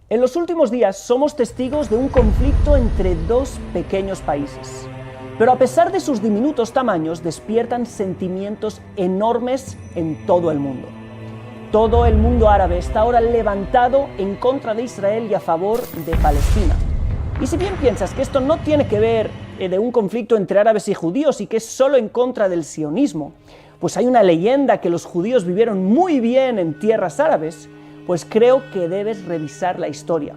En los últimos días somos testigos de un conflicto entre dos pequeños países. Pero a pesar de sus diminutos tamaños, despiertan sentimientos enormes en todo el mundo. Todo el mundo árabe está ahora levantado en contra de Israel y a favor de Palestina. Y si bien piensas que esto no tiene que ver de un conflicto entre árabes y judíos y que es solo en contra del sionismo, pues hay una leyenda que los judíos vivieron muy bien en tierras árabes, pues creo que debes revisar la historia.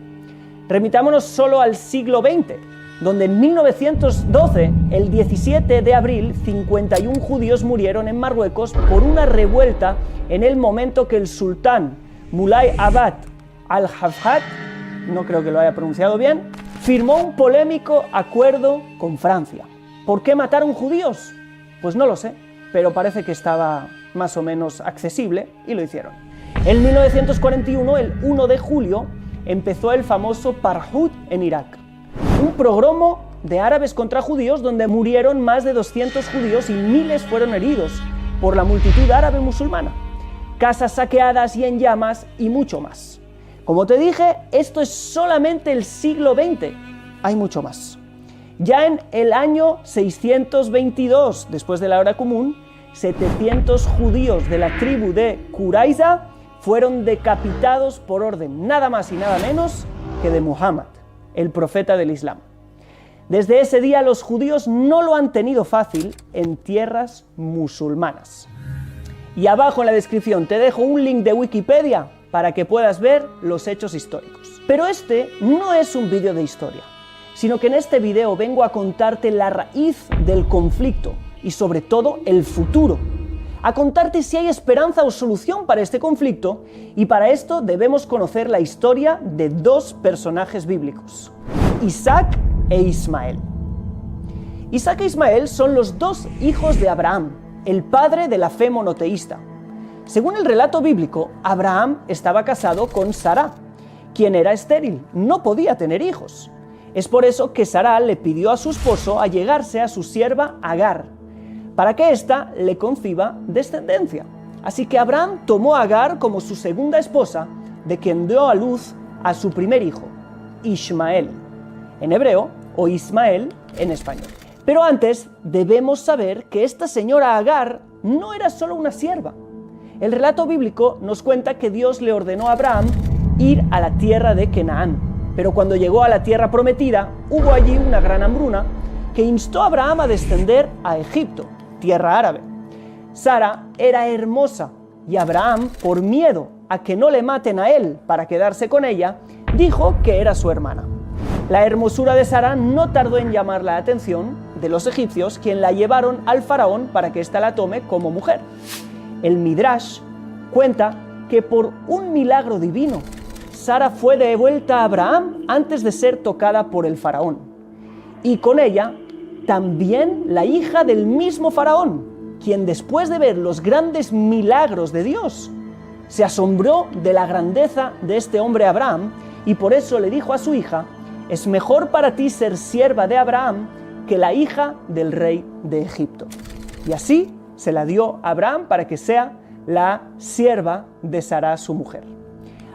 Remitámonos solo al siglo XX, donde en 1912, el 17 de abril, 51 judíos murieron en Marruecos por una revuelta en el momento que el sultán Mulay Abad al-Hafjat, no creo que lo haya pronunciado bien, firmó un polémico acuerdo con Francia. ¿Por qué mataron judíos? Pues no lo sé, pero parece que estaba más o menos accesible y lo hicieron. En 1941, el 1 de julio, empezó el famoso Parhud en Irak, un pogromo de árabes contra judíos donde murieron más de 200 judíos y miles fueron heridos por la multitud árabe musulmana, casas saqueadas y en llamas y mucho más. Como te dije, esto es solamente el siglo XX, hay mucho más. Ya en el año 622, después de la Era Común, 700 judíos de la tribu de Qurayza fueron decapitados por orden nada más y nada menos que de Muhammad, el profeta del Islam. Desde ese día los judíos no lo han tenido fácil en tierras musulmanas. Y abajo en la descripción te dejo un link de Wikipedia para que puedas ver los hechos históricos. Pero este no es un vídeo de historia, sino que en este vídeo vengo a contarte la raíz del conflicto y sobre todo el futuro. A contarte si hay esperanza o solución para este conflicto, y para esto debemos conocer la historia de dos personajes bíblicos, Isaac e Ismael. Isaac e Ismael son los dos hijos de Abraham, el padre de la fe monoteísta. Según el relato bíblico, Abraham estaba casado con Sara, quien era estéril, no podía tener hijos. Es por eso que Sara le pidió a su esposo allegarse a su sierva Agar, para que ésta le conciba descendencia. Así que Abraham tomó a Agar como su segunda esposa, de quien dio a luz a su primer hijo, Ishmael, en hebreo, o Ismael en español. Pero antes debemos saber que esta señora Agar no era solo una sierva. El relato bíblico nos cuenta que Dios le ordenó a Abraham ir a la tierra de Canaán. Pero cuando llegó a la tierra prometida, hubo allí una gran hambruna que instó a Abraham a descender a Egipto, tierra árabe. Sara era hermosa y Abraham, por miedo a que no le maten a él para quedarse con ella, dijo que era su hermana. La hermosura de Sara no tardó en llamar la atención de los egipcios, quien la llevaron al faraón para que ésta la tome como mujer. El Midrash cuenta que por un milagro divino, Sara fue devuelta a Abraham antes de ser tocada por el faraón. Y con ella, también la hija del mismo faraón, quien después de ver los grandes milagros de Dios, se asombró de la grandeza de este hombre Abraham y por eso le dijo a su hija: es mejor para ti ser sierva de Abraham que la hija del rey de Egipto. Y así se la dio a Abraham para que sea la sierva de Sara, su mujer.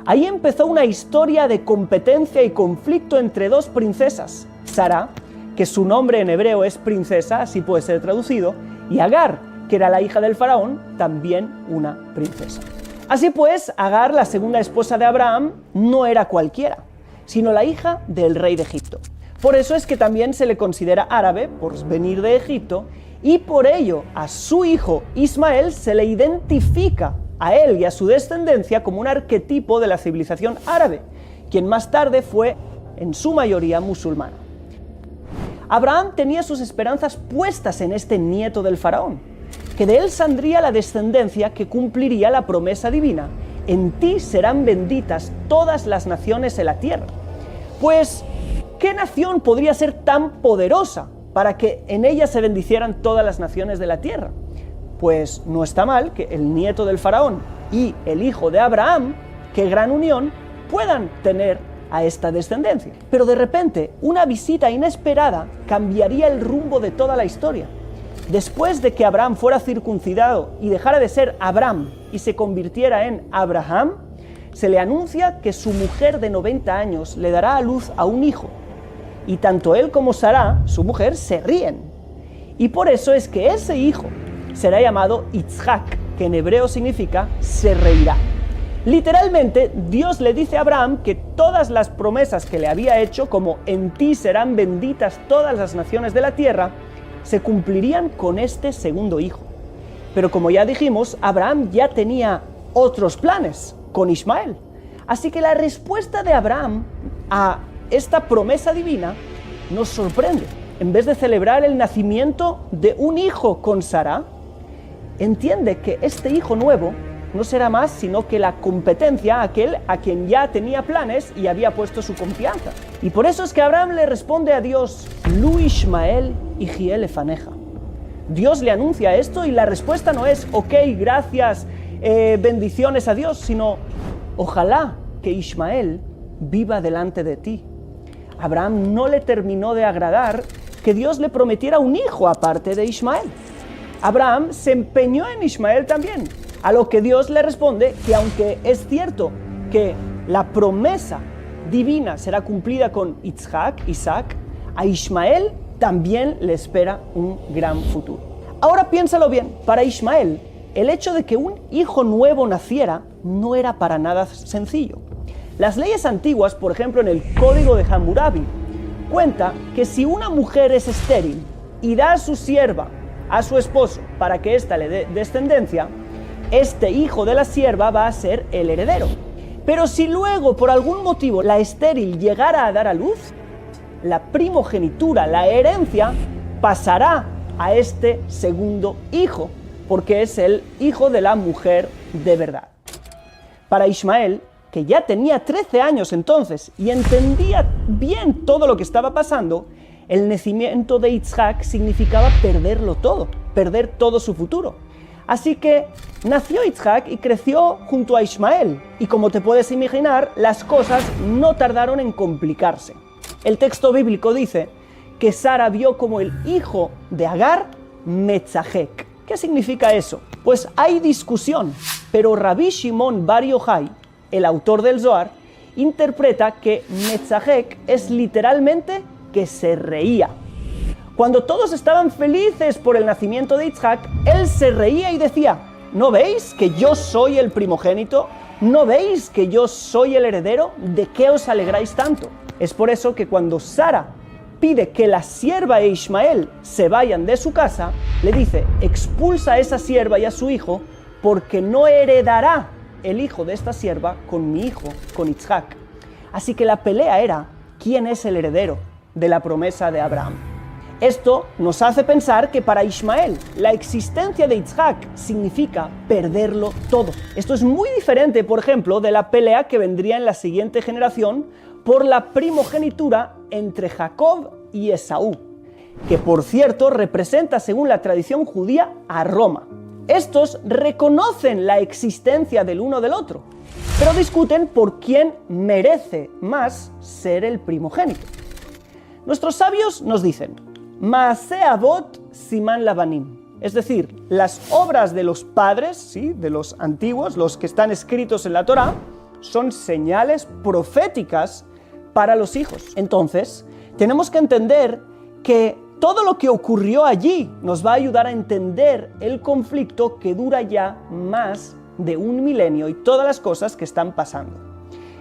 Ahí empezó una historia de competencia y conflicto entre dos princesas, Sara, que su nombre en hebreo es princesa, así puede ser traducido, y Agar, que era la hija del faraón, también una princesa. Así pues, Agar, la segunda esposa de Abraham, no era cualquiera, sino la hija del rey de Egipto. Por eso es que también se le considera árabe, por venir de Egipto, y por ello a su hijo Ismael se le identifica a él y a su descendencia como un arquetipo de la civilización árabe, quien más tarde fue, en su mayoría, musulmana. Abraham tenía sus esperanzas puestas en este nieto del faraón, que de él saldría la descendencia que cumpliría la promesa divina: en ti serán benditas todas las naciones en la tierra. Pues, ¿qué nación podría ser tan poderosa para que en ella se bendicieran todas las naciones de la tierra? Pues no está mal que el nieto del faraón y el hijo de Abraham, qué gran unión, puedan tener a esta descendencia. Pero de repente, una visita inesperada cambiaría el rumbo de toda la historia. Después de que Abraham fuera circuncidado y dejara de ser Abram y se convirtiera en Abraham, se le anuncia que su mujer de 90 años le dará a luz a un hijo. Y tanto él como Sara, su mujer, se ríen. Y por eso es que ese hijo será llamado Yitzhak, que en hebreo significa se reirá. Literalmente, Dios le dice a Abraham que todas las promesas que le había hecho, como en ti serán benditas todas las naciones de la tierra, se cumplirían con este segundo hijo. Pero como ya dijimos, Abraham ya tenía otros planes con Ismael. Así que la respuesta de Abraham a esta promesa divina nos sorprende. En vez de celebrar el nacimiento de un hijo con Sara, entiende que este hijo nuevo no será más sino que la competencia a aquel a quien ya tenía planes y había puesto su confianza. Y por eso es que Abraham le responde a Dios, Lu Ishmael hijiel lefaneja. Dios le anuncia esto y la respuesta no es, ok, gracias, bendiciones a Dios, sino, ojalá que Ismael viva delante de ti. Abraham no le terminó de agradar que Dios le prometiera un hijo aparte de Ismael. Abraham se empeñó en Ismael también, a lo que Dios le responde que aunque es cierto que la promesa divina será cumplida con Isaac, a Ismael también le espera un gran futuro. Ahora piénsalo bien, para Ismael, el hecho de que un hijo nuevo naciera no era para nada sencillo. Las leyes antiguas, por ejemplo en el Código de Hammurabi, cuenta que si una mujer es estéril y da a su sierva a su esposo para que ésta le dé descendencia, este hijo de la sierva va a ser el heredero. Pero si luego, por algún motivo, la estéril llegara a dar a luz, la primogenitura, la herencia, pasará a este segundo hijo, porque es el hijo de la mujer de verdad. Para Ismael, que ya tenía 13 años entonces y entendía bien todo lo que estaba pasando, el nacimiento de Yitzhak significaba perderlo todo, perder todo su futuro. Así que nació Yitzhak y creció junto a Ismael, y como te puedes imaginar, las cosas no tardaron en complicarse. El texto bíblico dice que Sara vio como el hijo de Agar, Metzahek. ¿Qué significa eso? Pues hay discusión, pero Rabbi Shimon Bar Yochai, el autor del Zohar, interpreta que Metzahek es literalmente que se reía. Cuando todos estaban felices por el nacimiento de Yitzhak, él se reía y decía, ¿no veis que yo soy el primogénito? ¿No veis que yo soy el heredero? ¿De qué os alegráis tanto? Es por eso que cuando Sara pide que la sierva e Ismael se vayan de su casa, le dice, expulsa a esa sierva y a su hijo, porque no heredará el hijo de esta sierva con mi hijo, con Yitzhak. Así que la pelea era, ¿quién es el heredero de la promesa de Abraham? Esto nos hace pensar que para Ismael la existencia de Yitzhak significa perderlo todo. Esto es muy diferente, por ejemplo, de la pelea que vendría en la siguiente generación por la primogenitura entre Jacob y Esaú, que por cierto representa, según la tradición judía, a Roma. Estos reconocen la existencia del uno del otro, pero discuten por quién merece más ser el primogénito. Nuestros sabios nos dicen, Maaseh Avot Siman Lavanim, es decir, las obras de los padres, ¿sí?, de los antiguos, los que están escritos en la Torá, son señales proféticas para los hijos. Entonces, tenemos que entender que todo lo que ocurrió allí nos va a ayudar a entender el conflicto que dura ya más de 1 milenio y todas las cosas que están pasando.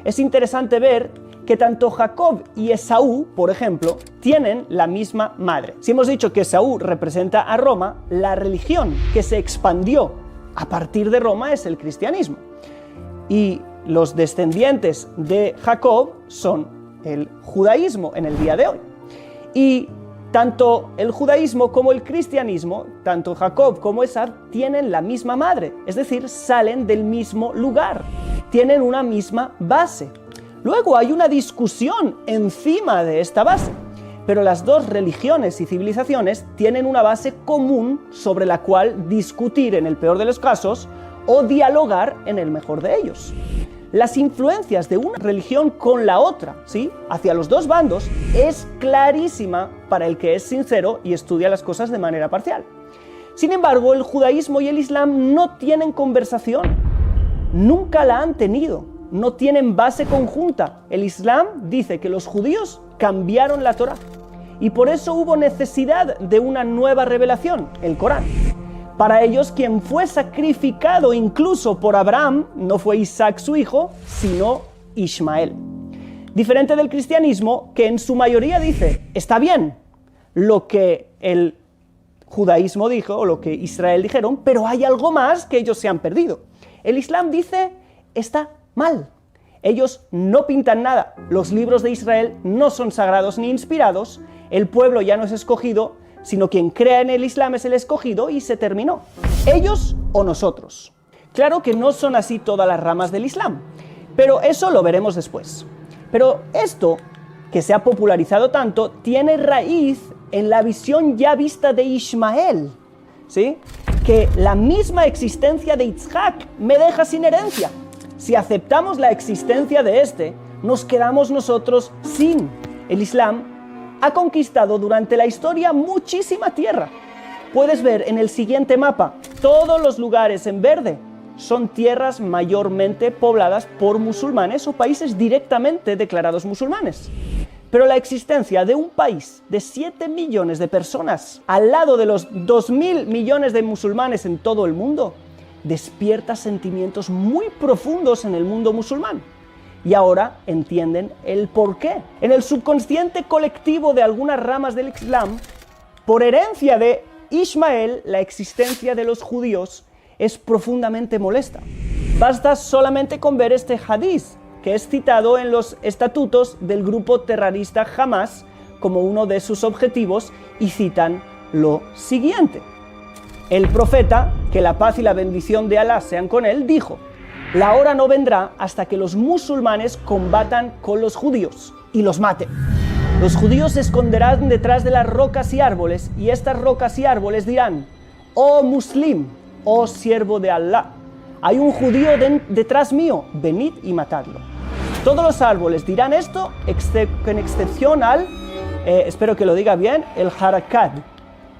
Es interesante ver que tanto Jacob y Esaú, por ejemplo, tienen la misma madre. Si hemos dicho que Esaú representa a Roma, la religión que se expandió a partir de Roma es el cristianismo. Y los descendientes de Jacob son el judaísmo en el día de hoy. Y tanto el judaísmo como el cristianismo, tanto Jacob como Esaú, tienen la misma madre, es decir, salen del mismo lugar, tienen una misma base. Luego hay una discusión encima de esta base, pero las dos religiones y civilizaciones tienen una base común sobre la cual discutir en el peor de los casos o dialogar en el mejor de ellos. Las influencias de una religión con la otra, ¿sí?, hacia los dos bandos, es clarísima para el que es sincero y estudia las cosas de manera parcial. Sin embargo, el judaísmo y el islam no tienen conversación, nunca la han tenido. no tienen base conjunta. El Islam dice que los judíos cambiaron la Torá y por eso hubo necesidad de una nueva revelación, el Corán. Para ellos, quien fue sacrificado incluso por Abraham no fue Isaac su hijo, sino Ismael. Diferente del cristianismo, que en su mayoría dice, está bien lo que el judaísmo dijo, o lo que Israel dijeron, pero hay algo más que ellos se han perdido. El Islam dice, está mal. Ellos no pintan nada. Los libros de Israel no son sagrados ni inspirados. El pueblo ya no es escogido, sino quien crea en el Islam es el escogido y se terminó. Ellos o nosotros. Claro que no son así todas las ramas del Islam, pero eso lo veremos después. Pero esto, que se ha popularizado tanto, tiene raíz en la visión ya vista de Ismael, ¿sí? Que la misma existencia de Isaac me deja sin herencia. Si aceptamos la existencia de este, nos quedamos nosotros sin. El Islam ha conquistado durante la historia muchísima tierra. Puedes ver en el siguiente mapa, todos los lugares en verde son tierras mayormente pobladas por musulmanes o países directamente declarados musulmanes. Pero la existencia de un país de 7 millones de personas al lado de los 2.000 millones de musulmanes en todo el mundo despierta sentimientos muy profundos en el mundo musulmán. Y ahora entienden el porqué. En el subconsciente colectivo de algunas ramas del Islam, por herencia de Ismael, la existencia de los judíos es profundamente molesta. Basta solamente con ver este hadiz, que es citado en los estatutos del grupo terrorista Hamas como uno de sus objetivos, y citan lo siguiente. El profeta, que la paz y la bendición de Alá sean con él, dijo: la hora no vendrá hasta que los musulmanes combatan con los judíos y los maten. Los judíos se esconderán detrás de las rocas y árboles, y estas rocas y árboles dirán: oh muslim, oh siervo de Alá, hay un judío detrás mío, venid y matadlo. Todos los árboles dirán esto, en excepción al, espero que lo diga bien, el Harakat,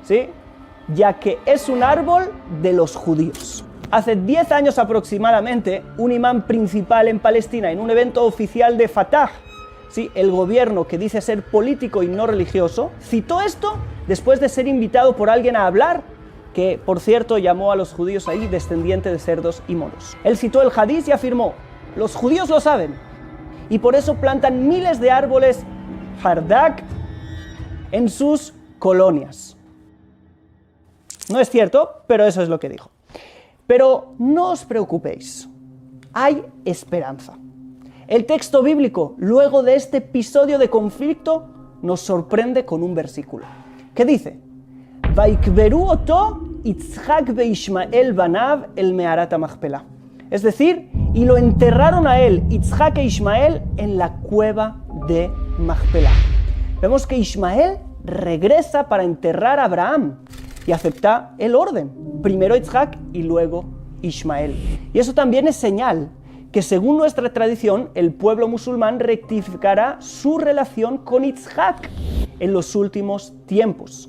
¿sí? Ya que es un árbol de los judíos. Hace 10 años aproximadamente, un imán principal en Palestina, en un evento oficial de Fatah, ¿sí?, el gobierno que dice ser político y no religioso, citó esto después de ser invitado por alguien a hablar, que por cierto llamó a los judíos ahí descendientes de cerdos y monos. Él citó el hadiz y afirmó: los judíos lo saben, y por eso plantan miles de árboles Hardak en sus colonias. No es cierto, pero eso es lo que dijo. Pero no os preocupéis, hay esperanza. El texto bíblico, luego de este episodio de conflicto, nos sorprende con un versículo que dice: Vaikberu oto Yitzhak ve Ishmael banav el meharat hamachpelah. Es decir, y lo enterraron a él, Yitzhak e Ismael, en la cueva de Machpelah. Vemos que Ismael regresa para enterrar a Abraham y acepta el orden, primero Yitzhak y luego Ismael. Y eso también es señal que, según nuestra tradición, el pueblo musulmán rectificará su relación con Yitzhak en los últimos tiempos.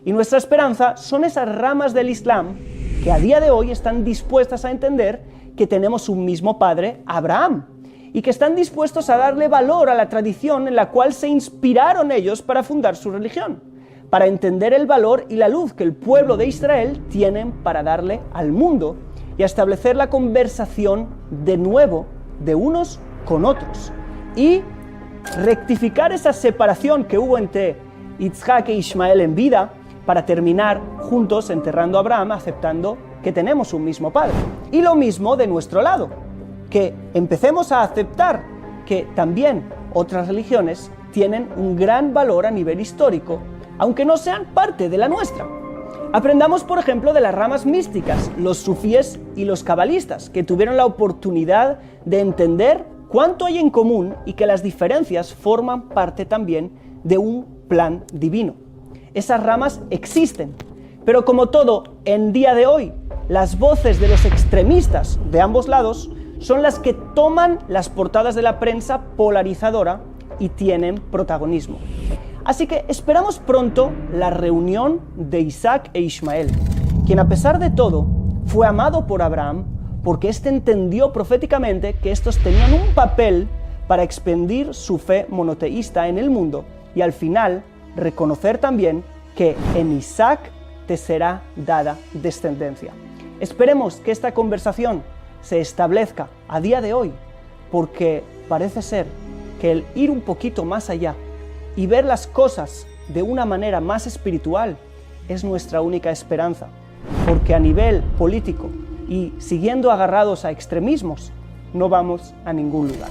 Y nuestra esperanza son esas ramas del Islam que a día de hoy están dispuestas a entender que tenemos un mismo padre, Abraham, y que están dispuestos a darle valor a la tradición en la cual se inspiraron ellos para fundar su religión, para entender el valor y la luz que el pueblo de Israel tienen para darle al mundo y a establecer la conversación de nuevo de unos con otros y rectificar esa separación que hubo entre Yitzhak e Ismael en vida, para terminar juntos enterrando a Abraham, aceptando que tenemos un mismo padre. Y lo mismo de nuestro lado, que empecemos a aceptar que también otras religiones tienen un gran valor a nivel histórico, aunque no sean parte de la nuestra. Aprendamos, por ejemplo, de las ramas místicas, los sufíes y los cabalistas, que tuvieron la oportunidad de entender cuánto hay en común y que las diferencias forman parte también de un plan divino. Esas ramas existen, pero como todo, en día de hoy, las voces de los extremistas de ambos lados son las que toman las portadas de la prensa polarizadora y tienen protagonismo. Así que esperamos pronto la reunión de Isaac e Ismael, quien a pesar de todo fue amado por Abraham, porque éste entendió proféticamente que estos tenían un papel para expandir su fe monoteísta en el mundo y al final reconocer también que en Isaac te será dada descendencia. Esperemos que esta conversación se establezca a día de hoy, porque parece ser que el ir un poquito más allá y ver las cosas de una manera más espiritual es nuestra única esperanza, porque a nivel político y siguiendo agarrados a extremismos no vamos a ningún lugar.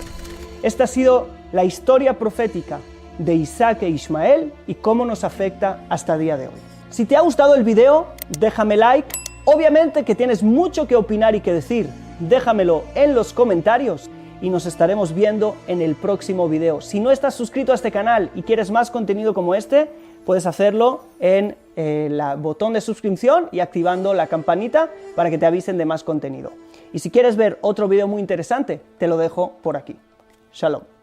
Esta ha sido la historia profética de Isaac e Ismael y cómo nos afecta hasta el día de hoy. Si te ha gustado el video, déjame like. Obviamente que tienes mucho que opinar y que decir, déjamelo en los comentarios y nos estaremos viendo en el próximo video. Si no estás suscrito a este canal y quieres más contenido como este, puedes hacerlo en el botón de suscripción y activando la campanita para que te avisen de más contenido. Y si quieres ver otro video muy interesante, te lo dejo por aquí. Shalom.